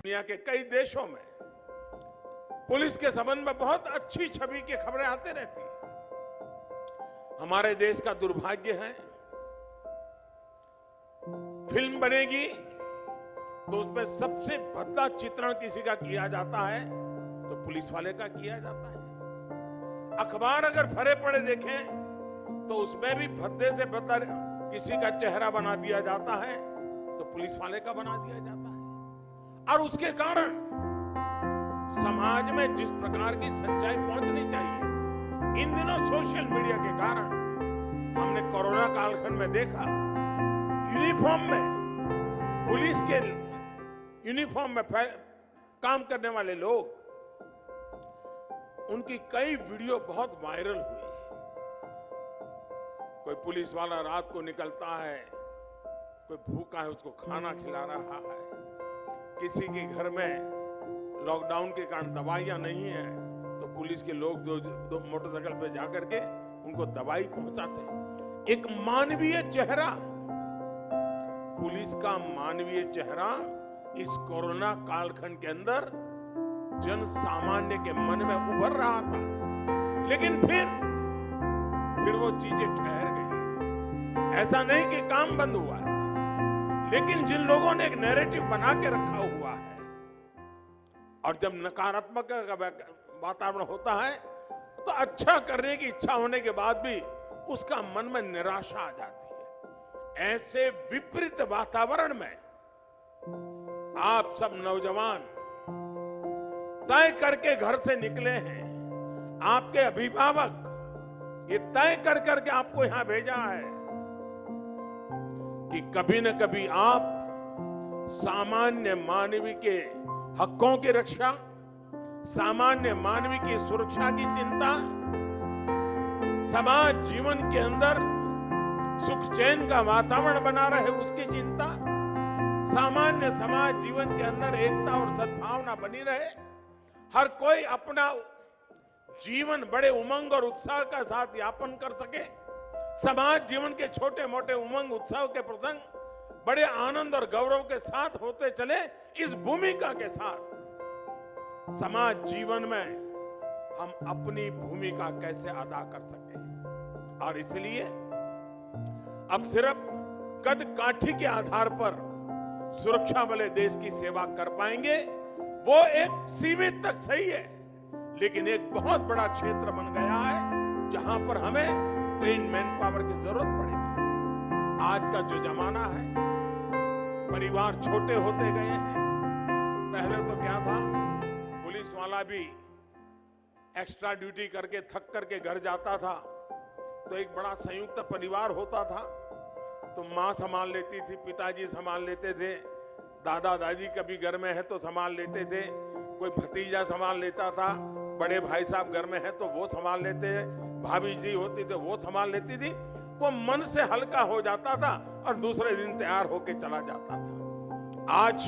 दुनिया के कई देशों में पुलिस के संबंध में बहुत अच्छी छवि की खबरें आती रहती हैं। हमारे देश का दुर्भाग्य है, फिल्म बनेगी तो उसमें सबसे भद्दा चित्रण किसी का किया जाता है तो पुलिस वाले का किया जाता है। अखबार अगर भरे पड़े देखें तो उसमें भी भद्दे से भद्दा किसी का चेहरा बना दिया जाता है तो पुलिस वाले का बना दिया जाता है। और उसके कारण समाज में जिस प्रकार की सच्चाई पहुंचनी चाहिए, इन दिनों सोशल मीडिया के कारण हमने कोरोना कालखंड में देखा, यूनिफॉर्म में, पुलिस के यूनिफॉर्म में काम करने वाले लोग, उनकी कई वीडियो बहुत वायरल हुई। कोई पुलिस वाला रात को निकलता है, कोई भूखा है उसको खाना खिला रहा है, किसी के घर में लॉकडाउन के कारण दवाइयां नहीं है तो पुलिस के लोग जो मोटरसाइकिल पे जाकर के उनको दवाई पहुंचाते हैं। एक मानवीय चेहरा, पुलिस का मानवीय चेहरा इस कोरोना कालखंड के अंदर जन सामान्य के मन में उभर रहा था, लेकिन फिर वो चीजें ठहर गई। ऐसा नहीं कि काम बंद हुआ है, लेकिन जिन लोगों ने एक नैरेटिव बना के रखा हुआ है, और जब नकारात्मक वातावरण होता है तो अच्छा करने की इच्छा होने के बाद भी उसका मन में निराशा आ जाती है। ऐसे विपरीत वातावरण में आप सब नौजवान तय करके घर से निकले हैं, आपके अभिभावक ये तय कर करके आपको यहां भेजा है कि कभी न कभी आप सामान्य मानवीय के हकों की रक्षा, सामान्य मानवीय की सुरक्षा की चिंता, समाज जीवन के अंदर सुख चैन का वातावरण बना रहे उसकी चिंता, सामान्य समाज जीवन के अंदर एकता और सद्भावना बनी रहे, हर कोई अपना जीवन बड़े उमंग और उत्साह के साथ यापन कर सके, समाज जीवन के छोटे मोटे उमंग उत्साह के प्रसंग बड़े आनंद और गौरव के साथ होते चले, इस भूमिका के साथ समाज जीवन में हम अपनी भूमिका कैसे अदा कर सकें। और इसलिए अब सिर्फ कद काठी के आधार पर सुरक्षा वाले देश की सेवा कर पाएंगे, वो एक सीमित तक सही है, लेकिन एक बहुत बड़ा क्षेत्र बन गया है जहां पर हमें ट्रेन मैन पावर की जरूरत पड़ेगी। आज का जो जमाना है, परिवार छोटे होते गए हैं। पहले तो क्या था, पुलिस वाला भी एक्स्ट्रा ड्यूटी करके थक करके घर जाता था तो एक बड़ा संयुक्त परिवार होता था, तो माँ संभाल लेती थी, पिताजी संभाल लेते थे, दादा दादी कभी घर में है तो संभाल लेते थे, कोई भतीजा संभाल लेता था, बड़े भाई साहब घर में है तो वो संभाल लेते, भाभी जी होती थी वो संभाल लेती थी। वो मन से हल्का हो जाता था और दूसरे दिन तैयार होके चला जाता था। आज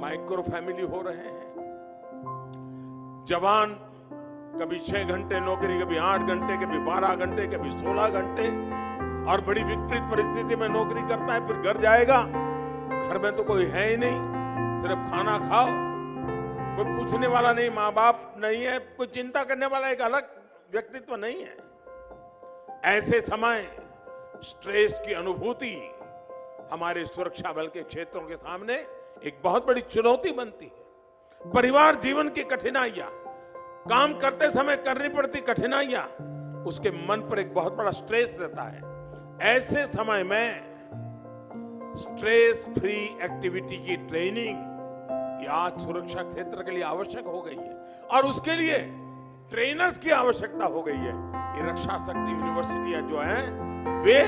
माइक्रो फैमिली हो रहे हैं, जवान कभी 6 घंटे नौकरी, कभी 8 घंटे, कभी 12 घंटे, कभी 16 घंटे, और बड़ी विपरीत परिस्थिति में नौकरी करता है, फिर घर जाएगा, घर में तो कोई है ही नहीं, सिर्फ खाना खाओ, कोई पूछने वाला नहीं, माँ बाप नहीं है, कोई चिंता करने वाला एक अलग व्यक्तित्व नहीं है। ऐसे समय स्ट्रेस की अनुभूति हमारे सुरक्षा बल के क्षेत्रों के सामने एक बहुत बड़ी चुनौती बनती है। परिवार जीवन की कठिनाइयां, काम करते समय करनी पड़ती कठिनाइयां, उसके मन पर एक बहुत बड़ा स्ट्रेस रहता है। ऐसे समय में स्ट्रेस फ्री एक्टिविटी की ट्रेनिंग ये आज सुरक्षा क्षेत्र के लिए आवश्यक हो गई है, और उसके लिए ट्रेनर्स की आवश्यकता हो गई है। ये रक्षा शक्ति यूनिवर्सिटियां जो हैं, वे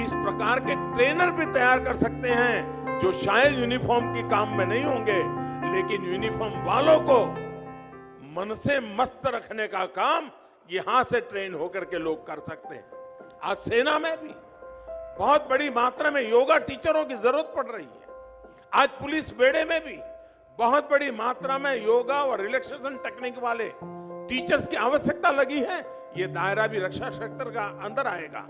इस प्रकार के ट्रेनर भी तैयार कर सकते हैं जो शायद यूनिफॉर्म के काम में नहीं होंगे, लेकिन यूनिफॉर्म वालों को मन से मस्त रखने का काम यहां से ट्रेन होकर के लोग कर सकते हैं। आज सेना में भी बहुत बड़ी मात्रा में योगा टीचरों की जरूरत पड़ रही है। आज पुलिस बेड़े में भी बहुत बड़ी मात्रा में योगा और रिलैक्सेशन टेक्निक वाले टीचर्स की आवश्यकता लगी है। ये दायरा भी रक्षा क्षेत्र का अंदर आएगा।